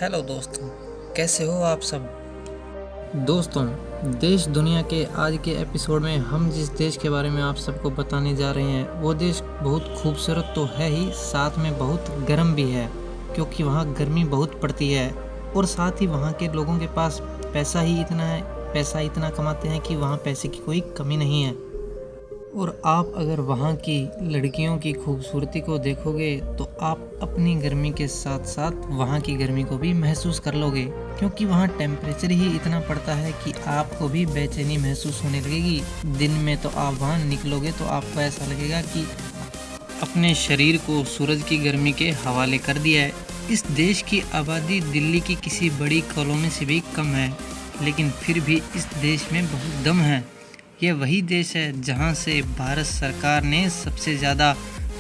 Hello दोस्तों, कैसे हो आप सब। दोस्तों, देश दुनिया के आज के एपिसोड में हम जिस देश के बारे में आप सबको बताने जा रहे हैं वो देश बहुत खूबसूरत तो है ही, साथ में बहुत गर्म भी है क्योंकि वहाँ गर्मी बहुत पड़ती है। और साथ ही वहाँ के लोगों के पास पैसा इतना कमाते हैं कि वहाँ पैसे की कोई कमी नहीं है। और आप अगर वहाँ की लड़कियों की खूबसूरती को देखोगे तो आप अपनी गर्मी के साथ साथ वहाँ की गर्मी को भी महसूस कर लोगे, क्योंकि वहाँ टेम्परेचर ही इतना पड़ता है कि आपको भी बेचैनी महसूस होने लगेगी। दिन में तो आप वहाँ निकलोगे तो आपको ऐसा लगेगा कि अपने शरीर को सूरज की गर्मी के हवाले कर दिया है। इस देश की आबादी दिल्ली की किसी बड़ी कॉलोनी से भी कम है, लेकिन फिर भी इस देश में बहुत दम है। यह वही देश है जहां से भारत सरकार ने सबसे ज़्यादा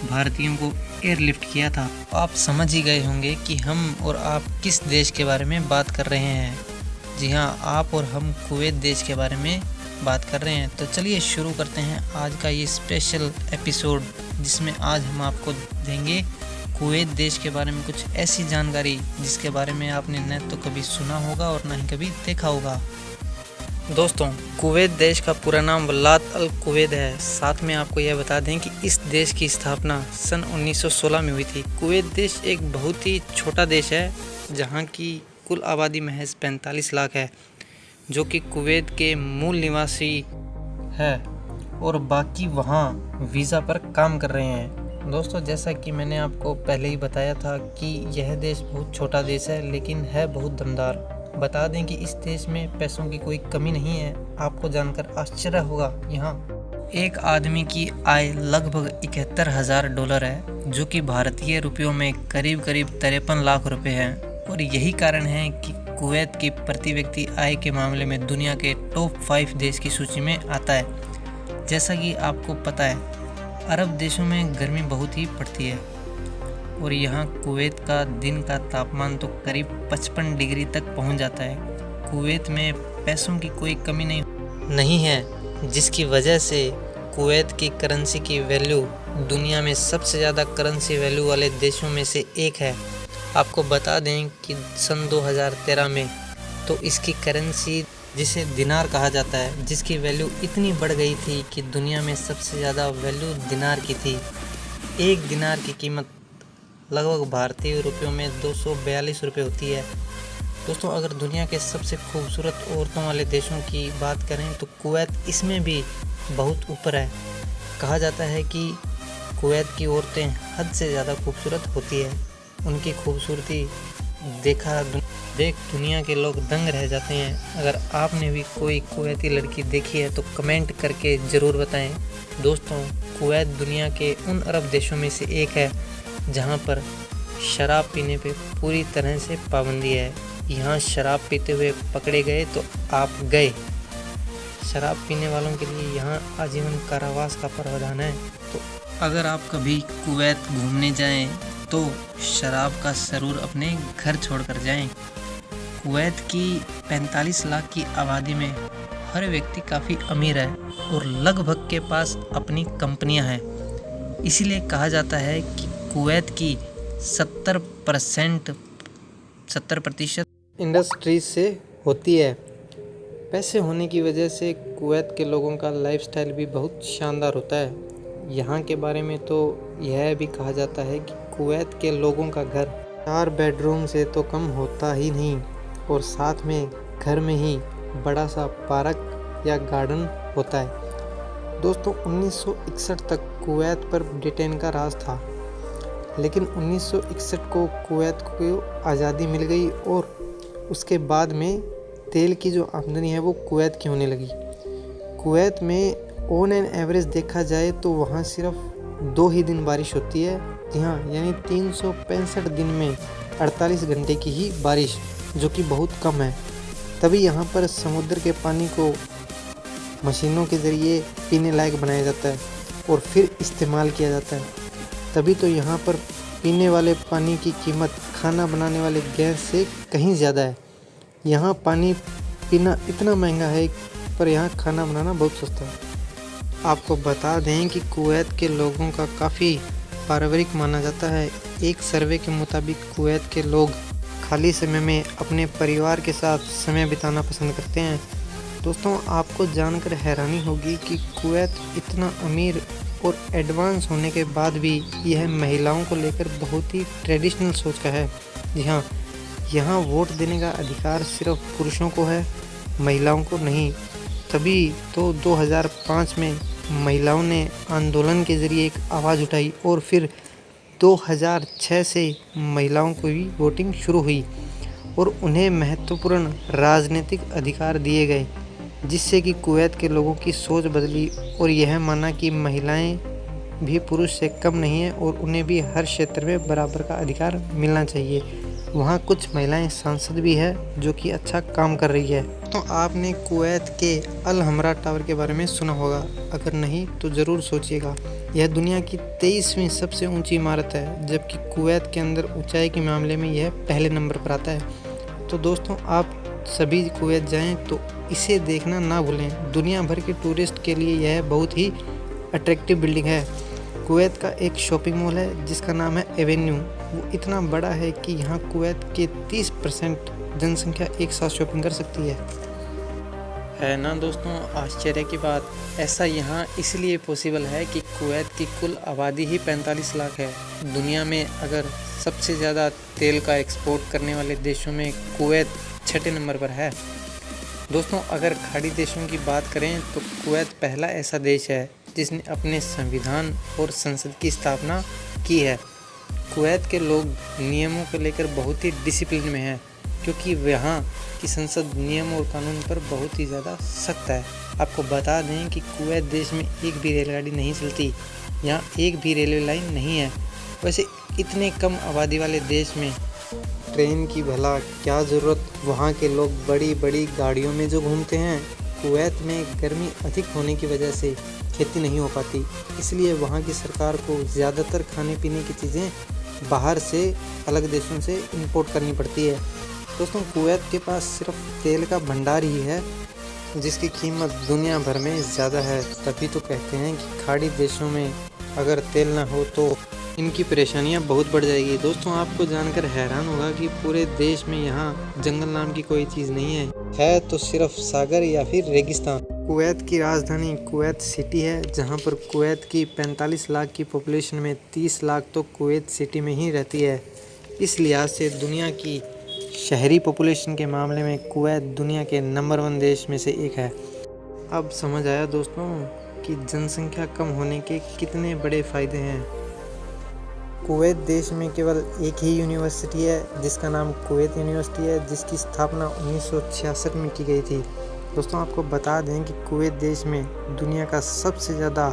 भारतीयों को एयरलिफ्ट किया था। आप समझ ही गए होंगे कि हम और आप किस देश के बारे में बात कर रहे हैं। जी हाँ, आप और हम कुवैत देश के बारे में बात कर रहे हैं। तो चलिए शुरू करते हैं आज का ये स्पेशल एपिसोड, जिसमें आज हम आपको देंगे कुवैत देश के बारे में कुछ ऐसी जानकारी जिसके बारे में आपने न तो कभी सुना होगा और न ही कभी देखा होगा। दोस्तों, कुवैत देश का पूरा नाम वलाद अल कुवैत है। साथ में आपको यह बता दें कि इस देश की स्थापना सन 1916 में हुई थी। कुवैत देश एक बहुत ही छोटा देश है जहां की कुल आबादी महज 45 लाख है, जो कि कुवैत के मूल निवासी है और बाकी वहां वीज़ा पर काम कर रहे हैं। दोस्तों, जैसा कि मैंने आपको पहले ही बताया था कि यह देश बहुत छोटा देश है लेकिन है बहुत दमदार। बता दें कि इस देश में पैसों की कोई कमी नहीं है। आपको जानकर आश्चर्य होगा, यहाँ एक आदमी की आय लगभग $71,000 है, जो कि भारतीय रुपयों में करीब 53 लाख रुपए है। और यही कारण है कि कुवैत की प्रति व्यक्ति आय के मामले में दुनिया के टॉप 5 देश की सूची में आता है। जैसा कि आपको पता है, अरब देशों में गर्मी बहुत ही पड़ती है और यहाँ कुवैत का दिन का तापमान तो करीब 55 डिग्री तक पहुँच जाता है। कुवैत में पैसों की कोई कमी नहीं है, जिसकी वजह से कुवैत की करेंसी की वैल्यू दुनिया में सबसे ज़्यादा करेंसी वैल्यू वाले देशों में से एक है। आपको बता दें कि सन 2013 में तो इसकी करेंसी, जिसे दिनार कहा जाता है, जिसकी वैल्यू इतनी बढ़ गई थी कि दुनिया में सबसे ज़्यादा वैल्यू दिनार की थी। एक दिनार की कीमत लगभग भारतीय रुपयों में 242 रुपये होती है। दोस्तों, अगर दुनिया के सबसे खूबसूरत औरतों वाले देशों की बात करें तो कुवैत इसमें भी बहुत ऊपर है। कहा जाता है कि कुवैत की औरतें हद से ज़्यादा खूबसूरत होती है। उनकी खूबसूरती देख दुनिया के लोग दंग रह जाते हैं। अगर आपने भी कोई कुवैती लड़की देखी है तो कमेंट करके ज़रूर बताएं। दोस्तों, कुवैत दुनिया के उन अरब देशों में से एक है जहां पर शराब पीने पे पूरी तरह से पाबंदी है। यहाँ शराब पीते हुए पकड़े गए तो आप गए। शराब पीने वालों के लिए यहाँ आजीवन कारावास का प्रावधान है। तो अगर आप कभी कुवैत घूमने जाएं तो शराब का ज़रूर अपने घर छोड़कर जाएं। कुवैत की 45 लाख की आबादी में हर व्यक्ति काफ़ी अमीर है और लगभग के पास अपनी कंपनियां हैं। इसीलिए कहा जाता है कि कुवैत की 70% इंडस्ट्रीज से होती है। पैसे होने की वजह से कुवैत के लोगों का लाइफस्टाइल भी बहुत शानदार होता है। यहाँ के बारे में तो यह भी कहा जाता है कि कुवैत के लोगों का घर 4 बेडरूम से तो कम होता ही नहीं, और साथ में घर में ही बड़ा सा पार्क या गार्डन होता है। दोस्तों, 1961 तक कुवैत पर ब्रिटेन का राज था, लेकिन 1961 को कुवैत को आज़ादी मिल गई और उसके बाद में तेल की जो आमदनी है वो कुवैत की होने लगी। कुवैत में ऑन एन एवरेज देखा जाए तो वहाँ सिर्फ 2 ही दिन बारिश होती है। जी हाँ, यानी 365 दिन में 48 घंटे की ही बारिश, जो कि बहुत कम है। तभी यहाँ पर समुद्र के पानी को मशीनों के ज़रिए पीने लायक बनाया जाता है और फिर इस्तेमाल किया जाता है। तभी तो यहाँ पर पीने वाले पानी की कीमत खाना बनाने वाले गैस से कहीं ज़्यादा है। यहाँ पानी पीना इतना महंगा है, पर यहाँ खाना बनाना बहुत सस्ता है। आपको बता दें कि कुवैत के लोगों का काफ़ी पारिवारिक माना जाता है। एक सर्वे के मुताबिक कुवैत के लोग खाली समय में अपने परिवार के साथ समय बिताना पसंद करते हैं। दोस्तों, आपको जानकर हैरानी होगी कि कुवैत इतना अमीर और एडवांस होने के बाद भी यह महिलाओं को लेकर बहुत ही ट्रेडिशनल सोच का है। जी हाँ, यहाँ वोट देने का अधिकार सिर्फ पुरुषों को है, महिलाओं को नहीं। तभी तो 2005 में महिलाओं ने आंदोलन के ज़रिए एक आवाज़ उठाई और फिर 2006 से महिलाओं को भी वोटिंग शुरू हुई और उन्हें महत्वपूर्ण राजनीतिक अधिकार दिए गए, जिससे कि कुवैत के लोगों की सोच बदली और यह माना कि महिलाएं भी पुरुष से कम नहीं हैं और उन्हें भी हर क्षेत्र में बराबर का अधिकार मिलना चाहिए। वहाँ कुछ महिलाएं सांसद भी है जो कि अच्छा काम कर रही है। तो आपने कुवैत के अल हमरा टावर के बारे में सुना होगा, अगर नहीं तो ज़रूर सोचिएगा। यह दुनिया की 23वीं सबसे ऊंची इमारत है, जबकि कुवैत के अंदर ऊंचाई के मामले में यह पहले नंबर पर आता है। तो दोस्तों, आप सभी कुवैत जाएं तो इसे देखना ना भूलें। दुनिया भर के टूरिस्ट के लिए यह बहुत ही अट्रैक्टिव बिल्डिंग है। कुवैत का एक शॉपिंग मॉल है जिसका नाम है एवेन्यू। वो इतना बड़ा है कि यहाँ कुवैत के 30% जनसंख्या एक साथ शॉपिंग कर सकती है ना दोस्तों, आश्चर्य की बात। ऐसा यहाँ इसलिए पॉसिबल है कि कुवैत की कुल आबादी ही 45 लाख है। दुनिया में अगर सबसे ज़्यादा तेल का एक्सपोर्ट करने वाले देशों में कुवैत 6ठे नंबर पर है। दोस्तों, अगर खाड़ी देशों की बात करें तो कुवैत पहला ऐसा देश है जिसने अपने संविधान और संसद की स्थापना की है। कुवैत के लोग नियमों को लेकर बहुत ही डिसिप्लिन में हैं, क्योंकि यहाँ की संसद नियम और कानून पर बहुत ही ज़्यादा सख्त है। आपको बता दें कि कुवैत देश में एक भी रेलगाड़ी नहीं चलती, यहाँ एक भी रेलवे लाइन नहीं है। वैसे इतने कम आबादी वाले देश में ट्रेन की भला क्या ज़रूरत। वहाँ के लोग बड़ी बड़ी गाड़ियों में जो घूमते हैं। कुवैत में गर्मी अधिक होने की वजह से खेती नहीं हो पाती, इसलिए वहाँ की सरकार को ज़्यादातर खाने पीने की चीज़ें बाहर से अलग देशों से इंपोर्ट करनी पड़ती है। दोस्तों, कुवैत के पास सिर्फ तेल का भंडार ही है जिसकी कीमत दुनिया भर में ज़्यादा है। तभी तो कहते हैं कि खाड़ी देशों में अगर तेल ना हो तो इनकी परेशानियां बहुत बढ़ जाएगी। दोस्तों, आपको जानकर हैरान होगा कि पूरे देश में यहाँ जंगल नाम की कोई चीज़ नहीं है तो सिर्फ सागर या फिर रेगिस्तान। कुवैत की राजधानी कुवैत सिटी है, जहाँ पर कुवैत की 45 लाख की पॉपुलेशन में 30 लाख तो कुवैत सिटी में ही रहती है। इस लिहाज से दुनिया की शहरी पॉपुलेशन के मामले में कुवैत दुनिया के नंबर 1 देश में से एक है। अब समझ आया दोस्तों कि जनसंख्या कम होने के कितने बड़े फ़ायदे हैं। कुवैत देश में केवल एक ही यूनिवर्सिटी है जिसका नाम कुवैत यूनिवर्सिटी है, जिसकी स्थापना 1966 में की गई थी। दोस्तों, आपको बता दें कि कुवैत देश में दुनिया का सबसे ज़्यादा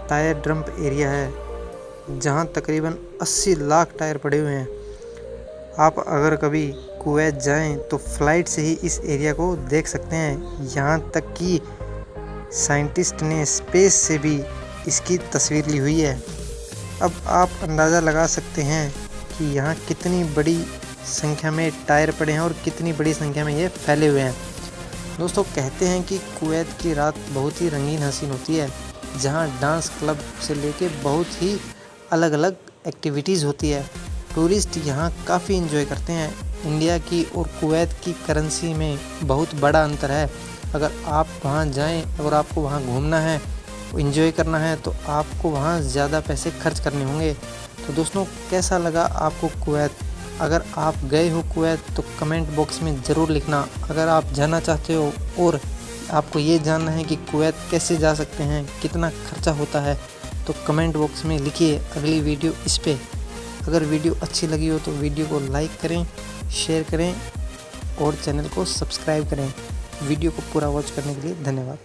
टायर डंप एरिया है, जहां तकरीबन 80 लाख टायर पड़े हुए हैं। आप अगर कभी कुवैत जाएं तो फ़्लाइट से ही इस एरिया को देख सकते हैं। यहाँ तक कि साइंटिस्ट ने स्पेस से भी इसकी तस्वीर ली हुई है। अब आप अंदाज़ा लगा सकते हैं कि यहाँ कितनी बड़ी संख्या में टायर पड़े हैं और कितनी बड़ी संख्या में ये फैले हुए हैं। दोस्तों, कहते हैं कि कुवैत की रात बहुत ही रंगीन हसीन होती है, जहाँ डांस क्लब से लेके बहुत ही अलग अलग एक्टिविटीज़ होती है। टूरिस्ट यहाँ काफ़ी एंजॉय करते हैं। इंडिया की और कुवैत की करेंसी में बहुत बड़ा अंतर है। अगर आप वहाँ जाएं और आपको वहाँ घूमना है, एंजॉय करना है, तो आपको वहाँ ज़्यादा पैसे खर्च करने होंगे। तो दोस्तों, कैसा लगा आपको कुवैत? अगर आप गए हो कुवैत तो कमेंट बॉक्स में ज़रूर लिखना। अगर आप जाना चाहते हो और आपको ये जानना है कि कुवैत कैसे जा सकते हैं, कितना खर्चा होता है, तो कमेंट बॉक्स में लिखिए अगली वीडियो इस पे। अगर वीडियो अच्छी लगी हो तो वीडियो को लाइक करें, शेयर करें और चैनल को सब्सक्राइब करें। वीडियो को पूरा वॉच करने के लिए धन्यवाद।